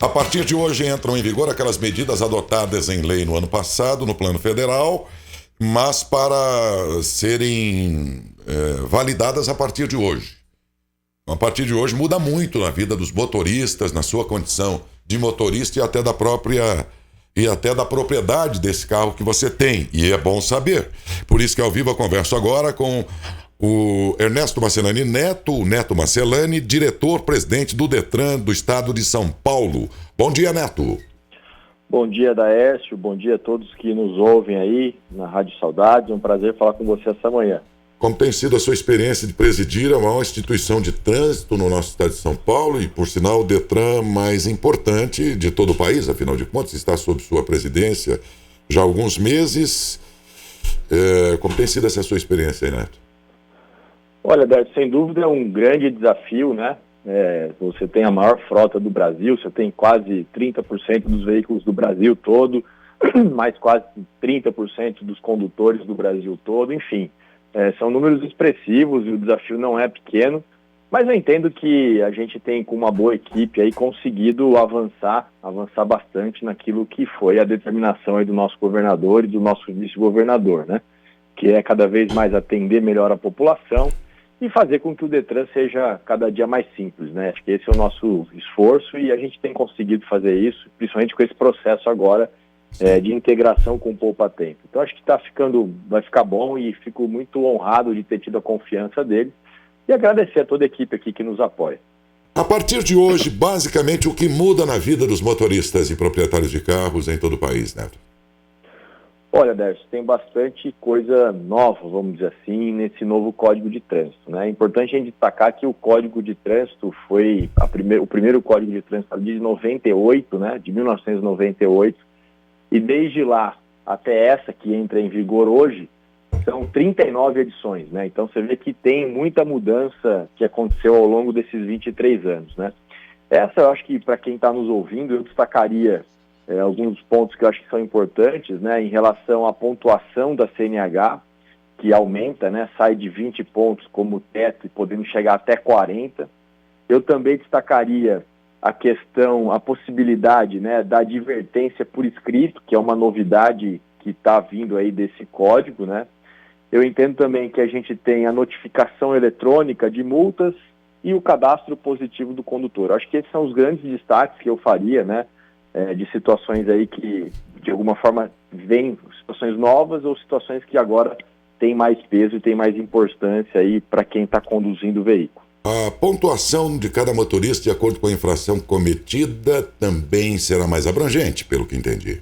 A partir de hoje entram em vigor aquelas medidas adotadas em lei no ano passado, no plano federal, mas para serem validadas a partir de hoje. A partir de hoje muda muito na vida dos motoristas, na sua condição de motorista e até da propriedade desse carro que você tem. E é bom saber. Por isso que ao vivo eu converso agora com o Ernesto Marcelani Neto, o Neto Marcelani, diretor-presidente do Detran do estado de São Paulo. Bom dia, Neto. Bom dia, Daércio. Bom dia a todos que nos ouvem aí na Rádio Saudades. É um prazer falar com você essa manhã. Como tem sido a sua experiência de presidir a maior instituição de trânsito no nosso estado de São Paulo e, por sinal, o Detran mais importante de todo o país, afinal de contas, está sob sua presidência já há alguns meses. Como tem sido essa sua experiência aí, Neto? Olha, Daércio, sem dúvida é um grande desafio, né? Você tem a maior frota do Brasil, você tem quase 30% dos veículos do Brasil todo, mais quase 30% dos condutores do Brasil todo, enfim. São números expressivos e o desafio não é pequeno, mas eu entendo que a gente tem, com uma boa equipe, aí, conseguido avançar bastante naquilo que foi a determinação aí do nosso governador e do nosso vice-governador, né? Que é cada vez mais atender melhor a população e fazer com que o Detran seja cada dia mais simples, né? Acho que esse é o nosso esforço e a gente tem conseguido fazer isso, principalmente com esse processo agora de integração com o Poupa Tempo. Então acho que vai ficar bom e fico muito honrado de ter tido a confiança dele e agradecer a toda a equipe aqui que nos apoia. A partir de hoje, basicamente, o que muda na vida dos motoristas e proprietários de carros em todo o país, Neto? Olha, Décio, tem bastante coisa nova, vamos dizer assim, nesse novo Código de Trânsito, né? É importante a gente destacar que o Código de Trânsito foi o primeiro Código de Trânsito de 98, né? De 1998, e desde lá até essa que entra em vigor hoje, são 39 edições, né? Então você vê que tem muita mudança que aconteceu ao longo desses 23 anos, né? Essa eu acho que, para quem está nos ouvindo, eu destacaria alguns pontos que eu acho que são importantes, né, em relação à pontuação da CNH, que aumenta, né, sai de 20 pontos como teto e podendo chegar até 40. Eu também destacaria a possibilidade, né, da advertência por escrito, que é uma novidade que está vindo aí desse código, né. Eu entendo também que a gente tem a notificação eletrônica de multas e o cadastro positivo do condutor. Acho que esses são os grandes destaques que eu faria, né, de situações aí que, de alguma forma, vêm situações novas ou situações que agora têm mais peso e têm mais importância aí para quem está conduzindo o veículo. A pontuação de cada motorista, de acordo com a infração cometida, também será mais abrangente, pelo que entendi.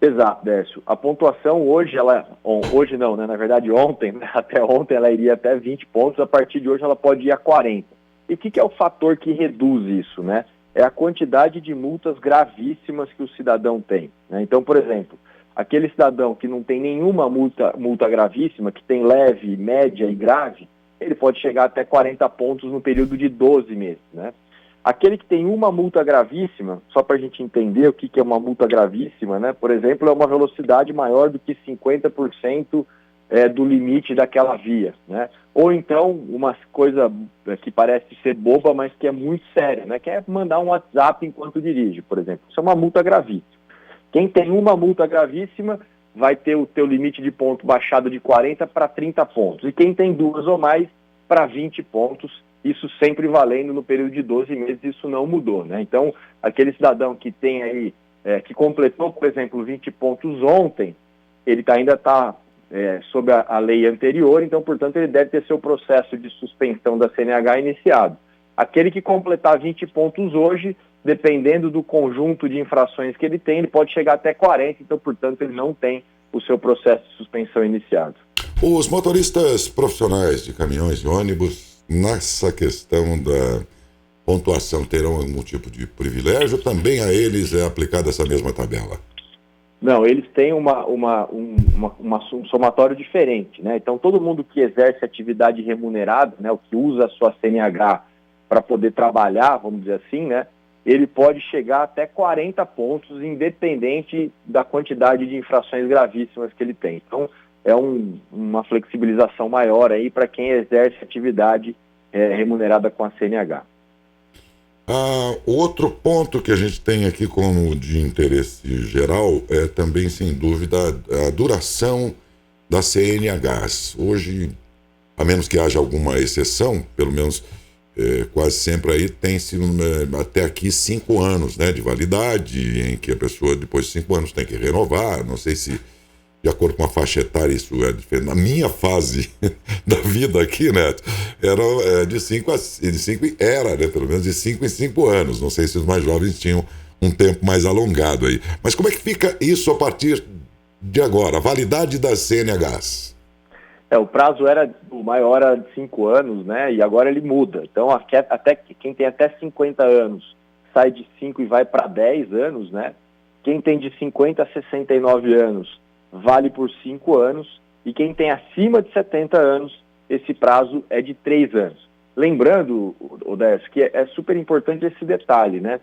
Exato, Décio. A pontuação hoje não, né? Na verdade ontem, né? Até ontem ela iria até 20 pontos, a partir de hoje ela pode ir a 40. E o que é o fator que reduz isso, né? É a quantidade de multas gravíssimas que o cidadão tem, né? Então, por exemplo, aquele cidadão que não tem nenhuma multa gravíssima, que tem leve, média e grave, ele pode chegar até 40 pontos no período de 12 meses, né? Aquele que tem uma multa gravíssima, só para a gente entender o que é uma multa gravíssima, né? Por exemplo, é uma velocidade maior do que 50% do limite daquela via, né? Ou então, uma coisa que parece ser boba, mas que é muito séria, né? Que é mandar um WhatsApp enquanto dirige, por exemplo. Isso é uma multa gravíssima. Quem tem uma multa gravíssima vai ter o teu limite de ponto baixado de 40 para 30 pontos. E quem tem duas ou mais, para 20 pontos, isso sempre valendo no período de 12 meses, isso não mudou, né? Então, aquele cidadão que tem aí, que completou, por exemplo, 20 pontos ontem, ele ainda está sob a lei anterior, então, portanto, ele deve ter seu processo de suspensão da CNH iniciado. Aquele que completar 20 pontos hoje, dependendo do conjunto de infrações que ele tem, ele pode chegar até 40, então, portanto, ele não tem o seu processo de suspensão iniciado. Os motoristas profissionais de caminhões e ônibus, nessa questão da pontuação, terão algum tipo de privilégio? Também a eles é aplicada essa mesma tabela? Não, eles têm um somatório diferente, né? Então, todo mundo que exerce atividade remunerada, né, o que usa a sua CNH para poder trabalhar, vamos dizer assim, né, ele pode chegar até 40 pontos, independente da quantidade de infrações gravíssimas que ele tem. Então, é uma flexibilização maior aí para quem exerce atividade remunerada com a CNH. Outro ponto que a gente tem aqui como de interesse geral é também, sem dúvida, a duração da CNHs. Hoje, a menos que haja alguma exceção, pelo menos quase sempre aí tem-se até aqui 5 anos, né, de validade, em que a pessoa depois de 5 anos tem que renovar. Não sei se de acordo com a faixa etária isso é diferente. Na minha fase da vida aqui, Neto, era de 5 era, né, pelo menos de 5 em 5 anos. Não sei se os mais jovens tinham um tempo mais alongado aí. Mas como é que fica isso a partir de agora? A validade das CNHs? O prazo era, o maior era de 5 anos, né? E agora ele muda. Então, até quem tem até 50 anos sai de 5 e vai para 10 anos, né? Quem tem de 50 a 69 anos vale por 5 anos. E quem tem acima de 70 anos, esse prazo é de 3 anos. Lembrando, Odécio, que é super importante esse detalhe, né?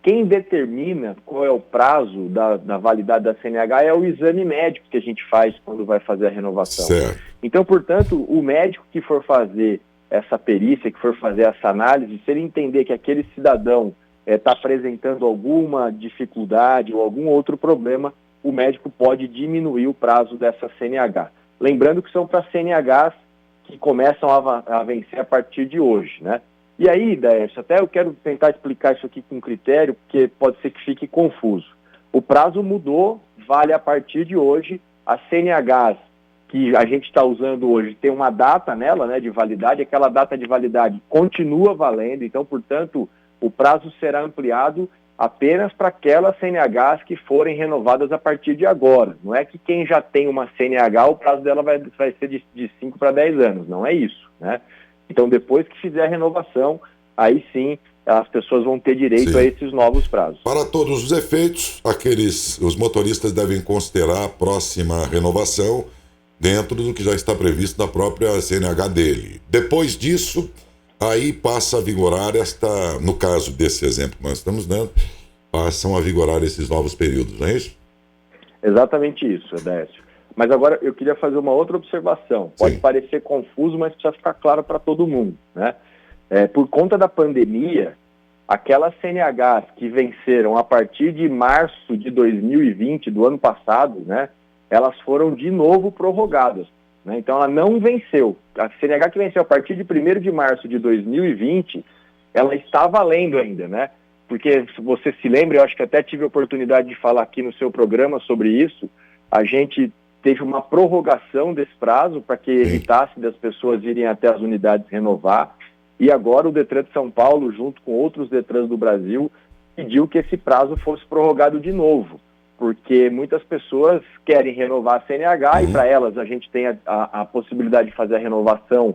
Quem determina qual é o prazo da validade da CNH é o exame médico que a gente faz quando vai fazer a renovação. Certo. Então, portanto, o médico que for fazer essa perícia, que for fazer essa análise, se ele entender que aquele cidadão está apresentando alguma dificuldade ou algum outro problema, o médico pode diminuir o prazo dessa CNH. Lembrando que são para CNHs que começam a vencer a partir de hoje, né? E aí, Décio, até eu quero tentar explicar isso aqui com critério, porque pode ser que fique confuso. O prazo mudou, vale a partir de hoje. As CNHs que a gente está usando hoje tem uma data nela, né, de validade. Aquela data de validade continua valendo, então, portanto, o prazo será ampliado apenas para aquelas CNHs que forem renovadas a partir de agora. Não é que quem já tem uma CNH, o prazo dela vai ser de 5 para 10 anos, não é isso, né? Então, depois que fizer a renovação, aí sim as pessoas vão ter direito a esses novos prazos. Para todos os efeitos, os motoristas devem considerar a próxima renovação dentro do que já está previsto na própria CNH dele. Depois disso, aí passa a vigorar no caso desse exemplo que nós estamos dando, passam a vigorar esses novos períodos, não é isso? Exatamente isso, Décio. Mas agora eu queria fazer uma outra observação. Pode parecer confuso, mas precisa ficar claro para todo mundo, né? Por conta da pandemia, aquelas CNHs que venceram a partir de março de 2020, do ano passado, né? Elas foram de novo prorrogadas, né? Então ela não venceu. A CNH que venceu a partir de 1º de março de 2020, ela está valendo ainda, né? Porque, se você se lembra, eu acho que até tive a oportunidade de falar aqui no seu programa sobre isso, a gente teve uma prorrogação desse prazo para que evitasse das pessoas irem até as unidades renovar, e agora o Detran de São Paulo, junto com outros Detrans do Brasil, pediu que esse prazo fosse prorrogado de novo, porque muitas pessoas querem renovar a CNH e para elas a gente tem a possibilidade de fazer a renovação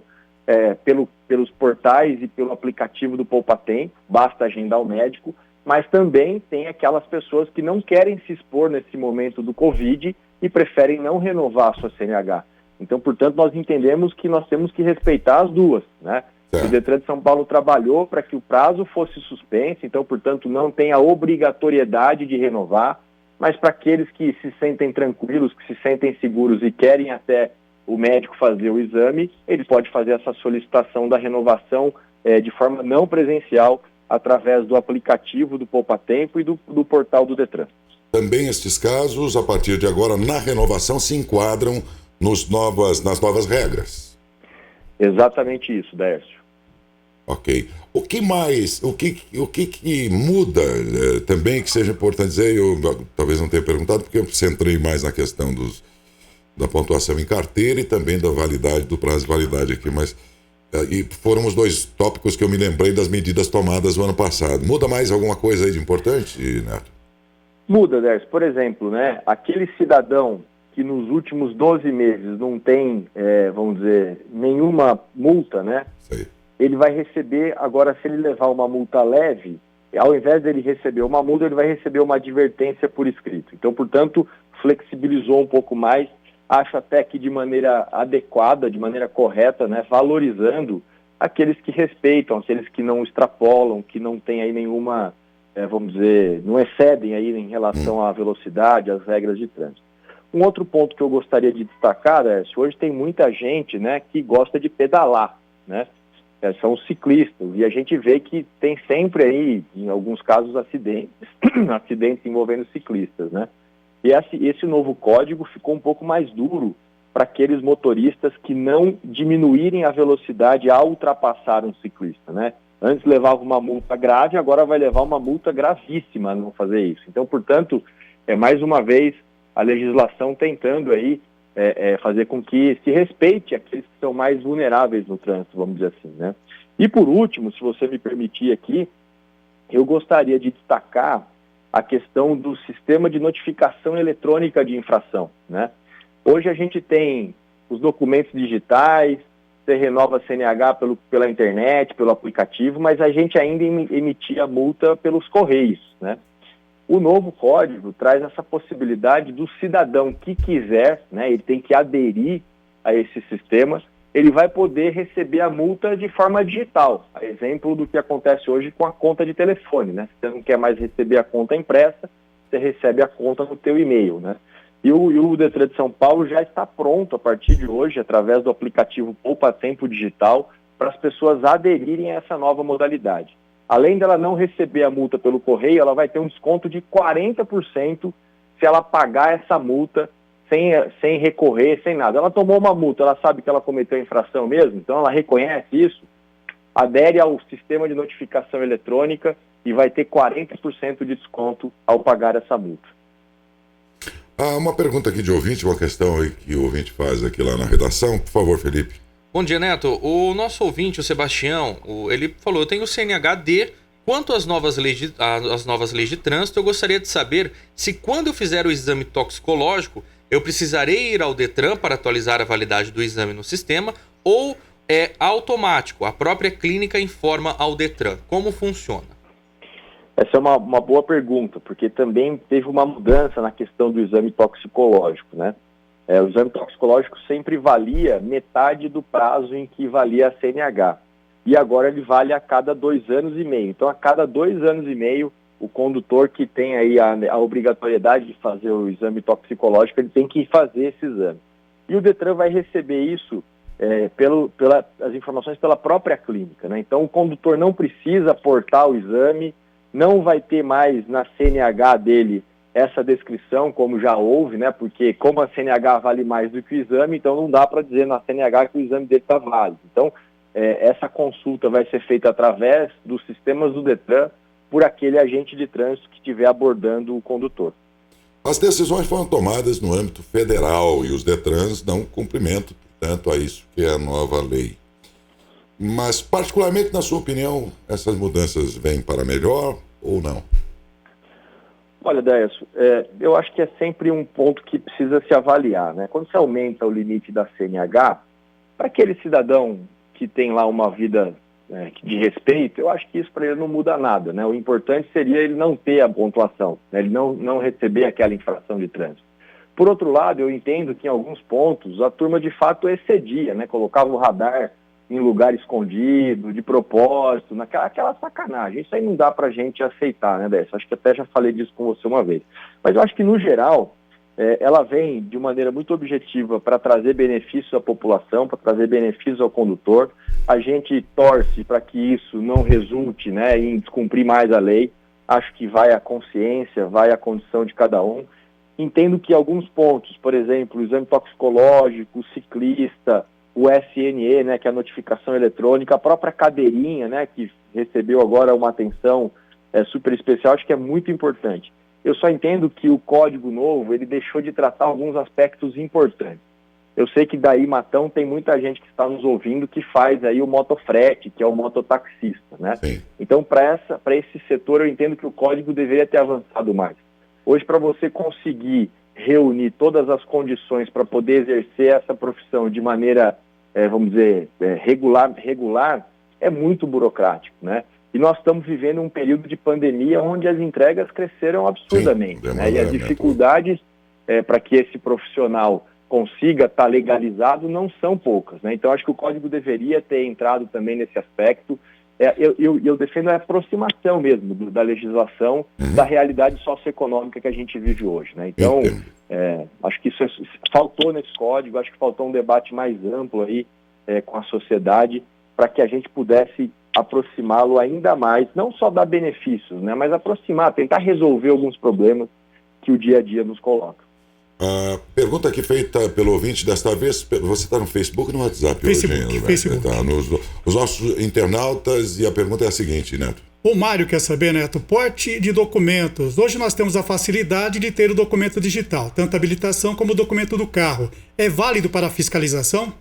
pelos portais e pelo aplicativo do Poupa Tempo, basta agendar o médico, mas também tem aquelas pessoas que não querem se expor nesse momento do Covid e preferem não renovar a sua CNH. Então, portanto, nós entendemos que nós temos que respeitar as duas, né? O Detran de São Paulo trabalhou para que o prazo fosse suspenso, então, portanto, não tem a obrigatoriedade de renovar, mas para aqueles que se sentem tranquilos, que se sentem seguros e querem até o médico fazer o exame, ele pode fazer essa solicitação da renovação de forma não presencial, através do aplicativo do Poupa Tempo e do portal do Detran. Também estes casos, a partir de agora, na renovação, se enquadram nas novas regras. Exatamente isso, Décio. Ok. O que mais, o que muda também, que seja importante dizer, eu talvez não tenha perguntado, porque eu centrei mais na questão da pontuação em carteira e também da validade, do prazo de validade aqui, mas e foram os dois tópicos que eu me lembrei das medidas tomadas no ano passado. Muda mais alguma coisa aí de importante, Neto? Muda, Décio. Por exemplo, né, aquele cidadão que nos últimos 12 meses não tem, vamos dizer, nenhuma multa, né? Sei. Ele vai receber, agora se ele levar uma multa leve, ao invés dele receber uma multa, ele vai receber uma advertência por escrito. Então, portanto, flexibilizou um pouco mais, acho até que de maneira adequada, de maneira correta, né, valorizando aqueles que respeitam, aqueles que não extrapolam, que não têm aí nenhuma, vamos dizer, não excedem aí em relação à velocidade, às regras de trânsito. Um outro ponto que eu gostaria de destacar, hoje tem muita gente, né, que gosta de pedalar, né? são os ciclistas. E a gente vê que tem sempre aí, em alguns casos, acidentes, acidentes envolvendo ciclistas, né? E esse novo código ficou um pouco mais duro para aqueles motoristas que não diminuírem a velocidade ao ultrapassar um ciclista, né? Antes levava uma multa grave, agora vai levar uma multa gravíssima a não fazer isso. Então, portanto, mais uma vez, a legislação tentando aí fazer com que se respeite aqueles que são mais vulneráveis no trânsito, vamos dizer assim, né? E por último, se você me permitir aqui, eu gostaria de destacar a questão do sistema de notificação eletrônica de infração, né? Hoje a gente tem os documentos digitais, você renova a CNH pela internet, pelo aplicativo, mas a gente ainda emitia multa pelos correios, né? O novo código traz essa possibilidade do cidadão que quiser, né, ele tem que aderir a esse sistema, ele vai poder receber a multa de forma digital. A exemplo do que acontece hoje com a conta de telefone, né? Se você não quer mais receber a conta impressa, você recebe a conta no teu e-mail, né? E o Detran de São Paulo já está pronto a partir de hoje, através do aplicativo Poupa Tempo Digital, para as pessoas aderirem a essa nova modalidade. Além dela não receber a multa pelo correio, ela vai ter um desconto de 40% se ela pagar essa multa sem recorrer, sem nada. Ela tomou uma multa, ela sabe que ela cometeu infração mesmo, então ela reconhece isso, adere ao sistema de notificação eletrônica e vai ter 40% de desconto ao pagar essa multa. Uma pergunta aqui de ouvinte, uma questão aí que o ouvinte faz aqui lá na redação. Por favor, Felipe. Bom dia, Neto. O nosso ouvinte, o Sebastião, ele falou: eu tenho o CNH-D. Quanto às novas leis de trânsito, eu gostaria de saber se quando eu fizer o exame toxicológico, eu precisarei ir ao Detran para atualizar a validade do exame no sistema ou é automático, a própria clínica informa ao Detran. Como funciona? Essa é uma boa pergunta, porque também teve uma mudança na questão do exame toxicológico, né? O exame toxicológico sempre valia metade do prazo em que valia a CNH. E agora ele vale a cada 2 anos e meio. Então, a cada 2 anos e meio, o condutor que tem aí a obrigatoriedade de fazer o exame toxicológico, ele tem que fazer esse exame. E o Detran vai receber isso, as informações pela própria clínica, né? Então, o condutor não precisa aportar o exame, não vai ter mais na CNH dele essa descrição, como já houve, né? Porque como a CNH vale mais do que o exame, então não dá para dizer na CNH que o exame dele está válido. Então, essa consulta vai ser feita através dos sistemas do Detran por aquele agente de trânsito que estiver abordando o condutor. As decisões foram tomadas no âmbito federal e os Detrans dão cumprimento, portanto, a isso que é a nova lei. Mas, particularmente, na sua opinião, essas mudanças vêm para melhor ou não? Olha, Décio, eu acho que é sempre um ponto que precisa se avaliar, né? Quando se aumenta o limite da CNH, para aquele cidadão que tem lá uma vida de respeito, eu acho que isso para ele não muda nada, né? O importante seria ele não ter a pontuação, né? Ele não receber aquela infração de trânsito. Por outro lado, eu entendo que em alguns pontos a turma de fato excedia, né? Colocava o radar em lugar escondido, de propósito, aquela sacanagem. Isso aí não dá pra gente aceitar, né, Décio? Acho que até já falei disso com você uma vez. Mas eu acho que, no geral, ela vem de maneira muito objetiva para trazer benefícios à população, para trazer benefícios ao condutor. A gente torce para que isso não resulte, né, em descumprir mais a lei. Acho que vai a consciência, vai a condição de cada um. Entendo que alguns pontos, por exemplo, o exame toxicológico, o ciclista, o SNE, né, que é a notificação eletrônica, a própria cadeirinha, né, que recebeu agora uma atenção super especial, acho que é muito importante. Eu só entendo que o código novo, ele deixou de tratar alguns aspectos importantes. Eu sei que daí, Matão, tem muita gente que está nos ouvindo que faz aí o motofrete, que é o mototaxista, né? Sim. Então, para esse setor, eu entendo que o código deveria ter avançado mais. Hoje, para você conseguir reunir todas as condições para poder exercer essa profissão de maneira, vamos dizer, regular, é muito burocrático, né? E nós estamos vivendo um período de pandemia onde as entregas cresceram absurdamente, Sim, né? E as dificuldades para que esse profissional consiga estar legalizado não são poucas, né? Então, acho que o código deveria ter entrado também nesse aspecto. Eu defendo a aproximação mesmo da legislação da realidade socioeconômica que a gente vive hoje, né? Então, acho que isso faltou nesse código, acho que faltou um debate mais amplo aí com a sociedade para que a gente pudesse aproximá-lo ainda mais, não só dar benefícios, né, mas aproximar, tentar resolver alguns problemas que o dia a dia nos coloca. Pergunta aqui feita pelo ouvinte desta vez, você está no Facebook ou no WhatsApp? Facebook. Tá, os nossos internautas, e a pergunta é a seguinte, Neto. O Mário quer saber, Neto, porte de documentos. Hoje nós temos a facilidade de ter o documento digital, tanto a habilitação como o documento do carro. É válido para a fiscalização?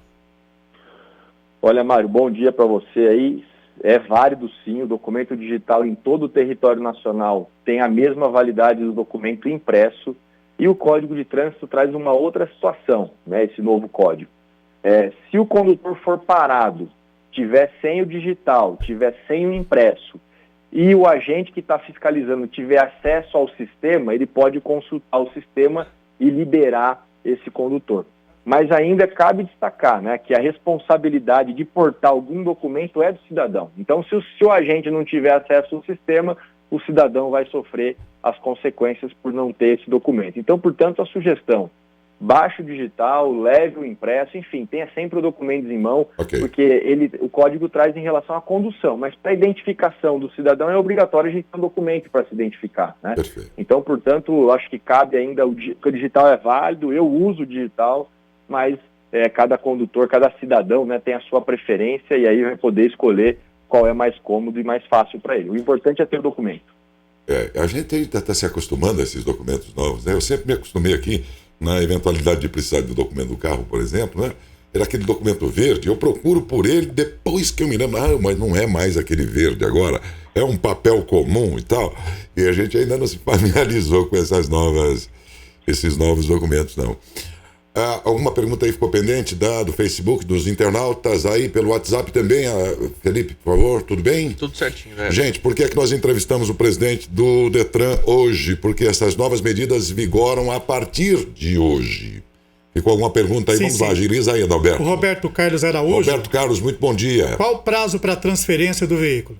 Olha, Mário, bom dia para você aí. É válido sim, o documento digital em todo o território nacional tem a mesma validade do documento impresso. E o Código de Trânsito traz uma outra situação, né, esse novo código. Se o condutor for parado, tiver sem o digital, tiver sem o impresso, e o agente que está fiscalizando tiver acesso ao sistema, ele pode consultar o sistema e liberar esse condutor. Mas ainda cabe destacar, né, que a responsabilidade de portar algum documento é do cidadão. Então, se o agente não tiver acesso ao sistema, o cidadão vai sofrer as consequências por não ter esse documento. Então, portanto, a sugestão, baixe o digital, leve o impresso, enfim, tenha sempre o documento em mão, porque o código traz em relação à condução, mas para a identificação do cidadão é obrigatório a gente ter um documento para se identificar, né? Então, portanto, acho que cabe ainda, o digital é válido, eu uso o digital, mas cada condutor, cada cidadão, né, tem a sua preferência e aí vai poder escolher qual é mais cômodo e mais fácil para ele. O importante é ter o documento. A gente está se acostumando a esses documentos novos, né? Eu sempre me acostumei aqui, na eventualidade de precisar do documento do carro, por exemplo, né? Era aquele documento verde, eu procuro por ele depois que eu me lembro, mas não é mais aquele verde agora, é um papel comum e tal, e a gente ainda não se familiarizou com esses novos documentos, não. Alguma pergunta aí ficou pendente do Facebook, dos internautas, aí pelo WhatsApp também, Felipe, por favor, tudo bem? Tudo certinho, velho. Gente, por que é que nós entrevistamos o presidente do Detran hoje? Porque essas novas medidas vigoram a partir de hoje. Ficou alguma pergunta aí? Vamos lá, agiliza aí, Adalberto. O Roberto Carlos Araújo. Roberto Carlos, muito bom dia. Qual o prazo para a transferência do veículo?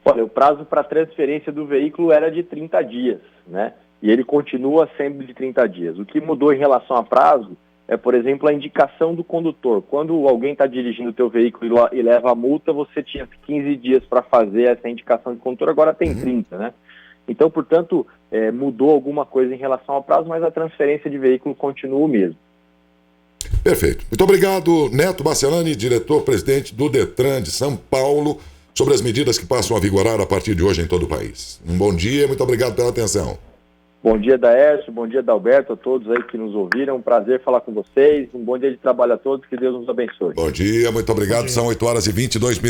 Olha, o prazo para a transferência do veículo era de 30 dias, né? E ele continua sendo de 30 dias. O que mudou em relação a prazo é, por exemplo, a indicação do condutor. Quando alguém está dirigindo o teu veículo e leva a multa, você tinha 15 dias para fazer essa indicação de condutor, agora tem 30, né? Então, portanto, mudou alguma coisa em relação ao prazo, mas a transferência de veículo continua o mesmo. Perfeito. Muito obrigado, Neto Bacelani, diretor-presidente do Detran de São Paulo, sobre as medidas que passam a vigorar a partir de hoje em todo o país. Um bom dia, muito obrigado pela atenção. Bom dia, Daércio, bom dia, Adalberto, a todos aí que nos ouviram. Um prazer falar com vocês. Um bom dia de trabalho a todos, que Deus nos abençoe. Bom dia, muito obrigado. São 8h22.